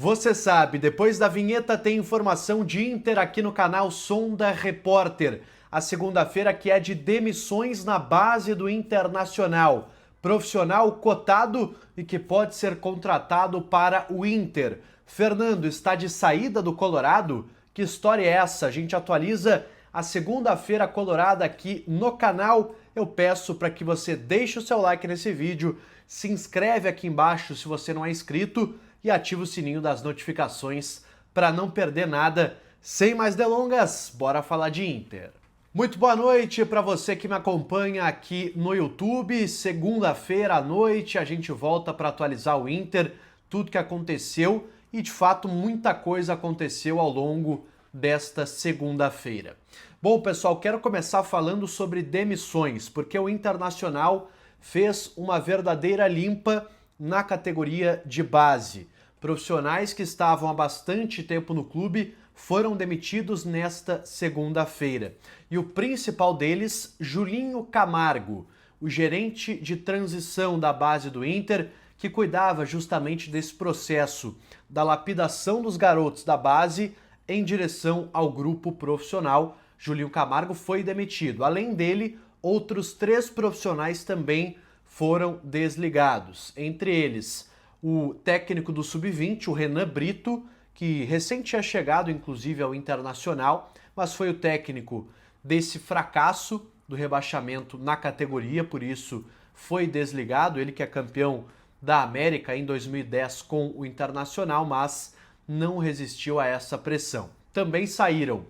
Você sabe, depois da vinheta tem informação de Inter aqui no canal Sonda Repórter. A segunda-feira que é de demissões na base do Internacional. Profissional cotado e que pode ser contratado para o Inter. Fernando está de saída do Colorado? Que história é essa? A gente atualiza a segunda-feira colorada aqui no canal. Eu peço para que você deixe o seu like nesse vídeo, se inscreve aqui embaixo se você não é inscrito e ativa o sininho das notificações para não perder nada. Sem mais delongas, bora falar de Inter. Muito boa noite para você que me acompanha aqui no YouTube. Segunda-feira à noite a gente volta para atualizar o Inter, tudo que aconteceu e de fato muita coisa aconteceu ao longo desta segunda-feira. Bom, pessoal, quero começar falando sobre demissões, porque o Internacional fez uma verdadeira limpa na categoria de base. Profissionais que estavam há bastante tempo no clube foram demitidos nesta segunda-feira. E o principal deles, Julinho Camargo, o gerente de transição da base do Inter, que cuidava justamente desse processo da lapidação dos garotos da base em direção ao grupo profissional. Julinho Camargo foi demitido. Além dele, outros 3 profissionais também foram desligados. Entre eles, o técnico do Sub-20, o Renan Brito, que recém tinha chegado, inclusive, ao Internacional, mas foi o técnico desse fracasso do rebaixamento na categoria, por isso foi desligado. Ele que é campeão da América em 2010 com o Internacional, mas não resistiu a essa pressão. Também saíram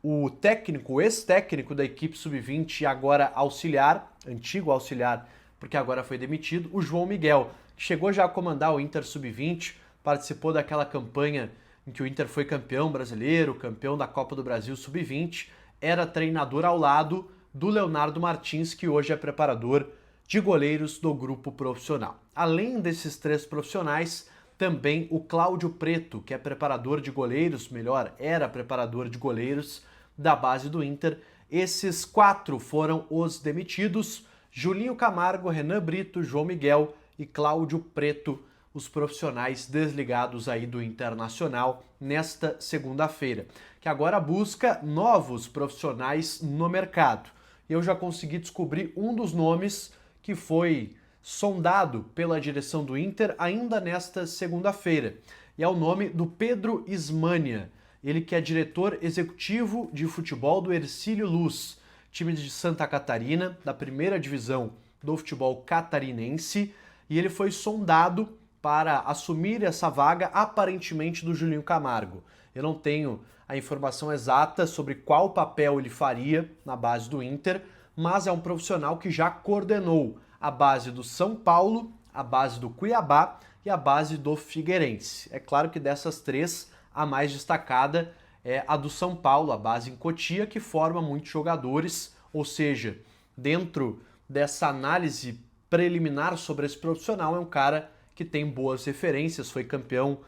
o técnico, o ex-técnico da equipe Sub-20 e agora auxiliar, antigo auxiliar, porque agora foi demitido, o João Miguel, que chegou já a comandar o Inter Sub-20, participou daquela campanha em que o Inter foi campeão brasileiro, campeão da Copa do Brasil Sub-20, era treinador ao lado do Leonardo Martins, que hoje é preparador de goleiros do grupo profissional. Além desses 3 profissionais, também o Cláudio Preto, que é preparador de goleiros, melhor, era preparador de goleiros da base do Inter. Esses 4 foram os demitidos: Julinho Camargo, Renan Brito, João Miguel e Cláudio Preto, os profissionais desligados aí do Internacional nesta segunda-feira, que agora busca novos profissionais no mercado. Eu já consegui descobrir um dos nomes que foi sondado pela direção do Inter ainda nesta segunda-feira, e é o nome do Pedro Ismânia, ele que é diretor executivo de futebol do Hercílio Luz, time de Santa Catarina, da primeira divisão do futebol catarinense, e ele foi sondado para assumir essa vaga, aparentemente, do Julinho Camargo. Eu não tenho a informação exata sobre qual papel ele faria na base do Inter, mas é um profissional que já coordenou a base do São Paulo, a base do Cuiabá e a base do Figueirense. É claro que dessas 3, a mais destacada é a do São Paulo, a base em Cotia, que forma muitos jogadores, ou seja, dentro dessa análise preliminar sobre esse profissional, é um cara que tem boas referências, foi campeão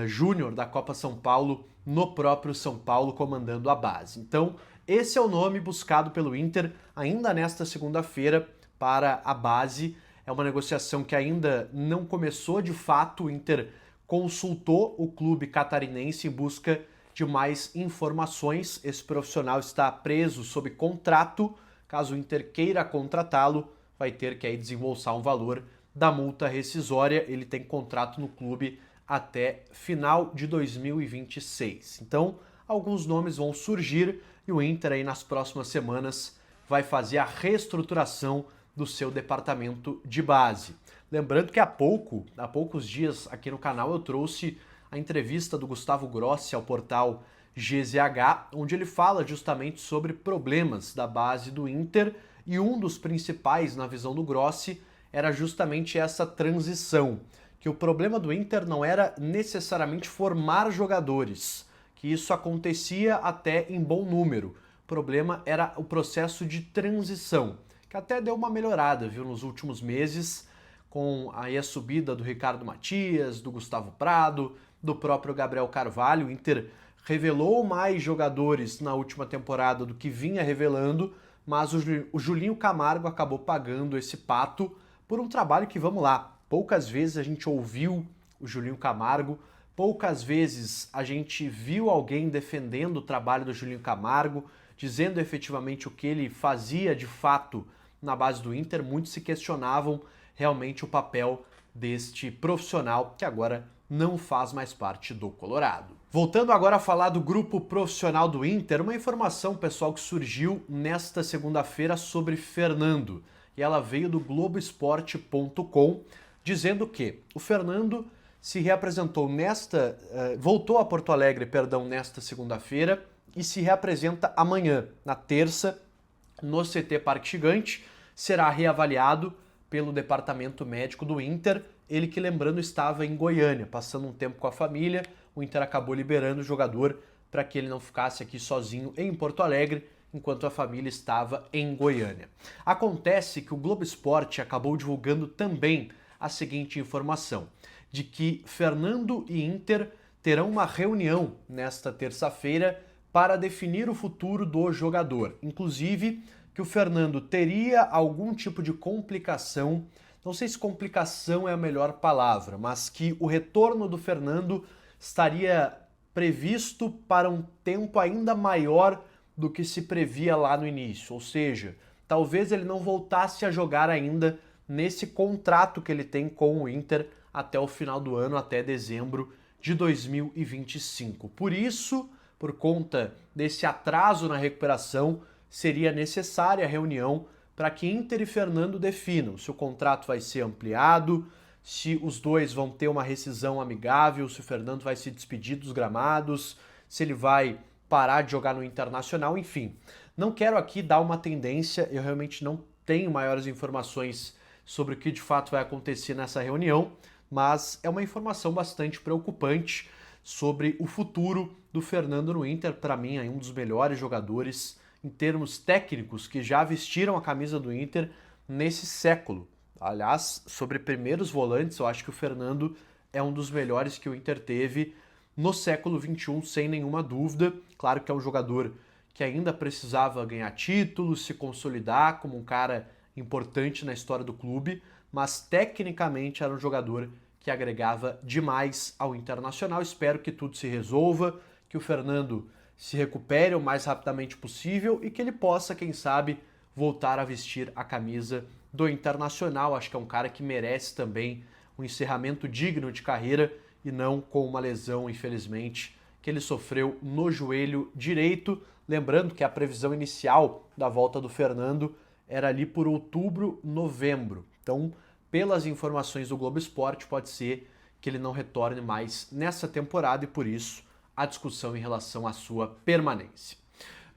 júnior da Copa São Paulo no próprio São Paulo, comandando a base. Então, esse é o nome buscado pelo Inter ainda nesta segunda-feira para a base. É uma negociação que ainda não começou de fato. O Inter consultou o clube catarinense em busca de mais informações. Esse profissional está preso sob contrato. Caso o Inter queira contratá-lo, vai ter que aí desembolsar um valor da multa rescisória. Ele tem contrato no clube até final de 2026. Então, alguns nomes vão surgir e o Inter aí nas próximas semanas vai fazer a reestruturação do seu departamento de base. Lembrando que há poucos dias aqui no canal eu trouxe a entrevista do Gustavo Grossi ao portal GZH, onde ele fala justamente sobre problemas da base do Inter, e um dos principais, na visão do Grossi, era justamente essa transição, que o problema do Inter não era necessariamente formar jogadores, que isso acontecia até em bom número. O problema era o processo de transição, que até deu uma melhorada, viu, nos últimos meses, com aí a subida do Ricardo Matias, do Gustavo Prado, do próprio Gabriel Carvalho. O Inter revelou mais jogadores na última temporada do que vinha revelando, mas o Julinho Camargo acabou pagando esse pato por um trabalho que, vamos lá, poucas vezes a gente ouviu o Julinho Camargo, poucas vezes a gente viu alguém defendendo o trabalho do Julinho Camargo, dizendo efetivamente o que ele fazia de fato na base do Inter. Muitos se questionavam realmente o papel deste profissional que agora não faz mais parte do Colorado. Voltando agora a falar do grupo profissional do Inter, uma informação, pessoal, que surgiu nesta segunda-feira sobre Fernando. E ela veio do Globoesporte.com, dizendo que o Fernando se reapresentou voltou a Porto Alegre, nesta segunda-feira e se reapresenta amanhã, na terça, no CT Parque Gigante. Será reavaliado pelo departamento médico do Inter, ele que, lembrando, estava em Goiânia, passando um tempo com a família. O Inter acabou liberando o jogador para que ele não ficasse aqui sozinho em Porto Alegre, enquanto a família estava em Goiânia. Acontece que o Globo Esporte acabou divulgando também a seguinte informação, de que Fernando e Inter terão uma reunião nesta terça-feira para definir o futuro do jogador. Inclusive, que o Fernando teria algum tipo de complicação, não sei se complicação é a melhor palavra, mas que o retorno do Fernando estaria previsto para um tempo ainda maior do que se previa lá no início. Ou seja, talvez ele não voltasse a jogar ainda nesse contrato que ele tem com o Inter até o final do ano, até dezembro de 2025. Por isso, por conta desse atraso na recuperação, seria necessária a reunião para que Inter e Fernando definam se o contrato vai ser ampliado, se os dois vão ter uma rescisão amigável, se o Fernando vai se despedir dos gramados, se ele vai parar de jogar no Internacional, enfim. Não quero aqui dar uma tendência, eu realmente não tenho maiores informações sobre o que de fato vai acontecer nessa reunião, mas é uma informação bastante preocupante sobre o futuro do Fernando no Inter. Para mim, é um dos melhores jogadores em termos técnicos que já vestiram a camisa do Inter nesse século. Aliás, sobre primeiros volantes, eu acho que o Fernando é um dos melhores que o Inter teve no século XXI, sem nenhuma dúvida. Claro que é um jogador que ainda precisava ganhar títulos, se consolidar como um cara importante na história do clube, mas tecnicamente era um jogador que agregava demais ao Internacional. Espero que tudo se resolva, que o Fernando se recupere o mais rapidamente possível e que ele possa, quem sabe, voltar a vestir a camisa do Internacional. Acho que é um cara que merece também um encerramento digno de carreira e não com uma lesão, infelizmente, que ele sofreu no joelho direito. Lembrando que a previsão inicial da volta do Fernando era ali por outubro, novembro. Então, pelas informações do Globo Esporte, pode ser que ele não retorne mais nessa temporada e, por isso, a discussão em relação à sua permanência.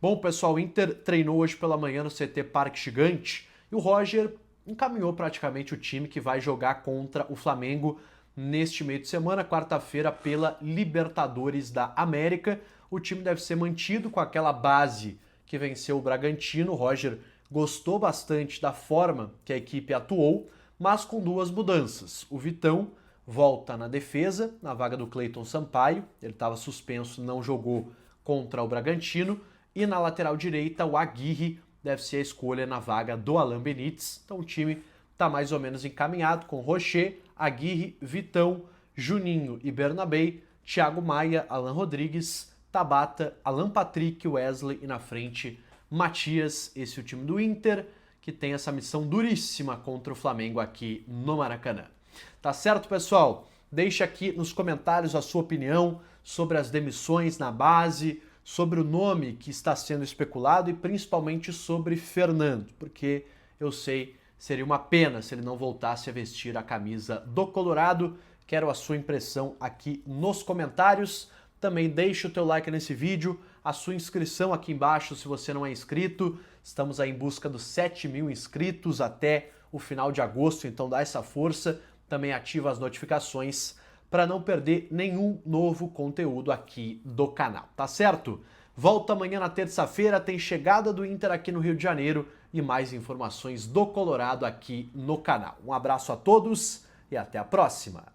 Bom, pessoal, o Inter treinou hoje pela manhã no CT Parque Gigante e o Roger encaminhou praticamente o time que vai jogar contra o Flamengo neste meio de semana, quarta-feira, pela Libertadores da América. O time deve ser mantido com aquela base que venceu o Bragantino. O Roger gostou bastante da forma que a equipe atuou, mas com duas mudanças. O Vitão volta na defesa, na vaga do Cleiton Sampaio. Ele estava suspenso, não jogou contra o Bragantino. E na lateral direita, o Aguirre deve ser a escolha na vaga do Alan Benítez. Então o time está mais ou menos encaminhado com Rocher, Aguirre, Vitão, Juninho e Bernabé, Thiago Maia, Alan Rodrigues, Tabata, Alan Patrick, Wesley e na frente Matias. Esse é o time do Inter, que tem essa missão duríssima contra o Flamengo aqui no Maracanã. Tá certo, pessoal? Deixe aqui nos comentários a sua opinião sobre as demissões na base, sobre o nome que está sendo especulado e principalmente sobre Fernando, porque eu sei, seria uma pena se ele não voltasse a vestir a camisa do Colorado. Quero a sua impressão aqui nos comentários. Também deixe o teu like nesse vídeo, a sua inscrição aqui embaixo se você não é inscrito. Estamos aí em busca dos 7.000 inscritos até o final de agosto, então dá essa força. Também ativa as notificações para não perder nenhum novo conteúdo aqui do canal, tá certo? Volta amanhã na terça-feira, tem chegada do Inter aqui no Rio de Janeiro e mais informações do Colorado aqui no canal. Um abraço a todos e até a próxima!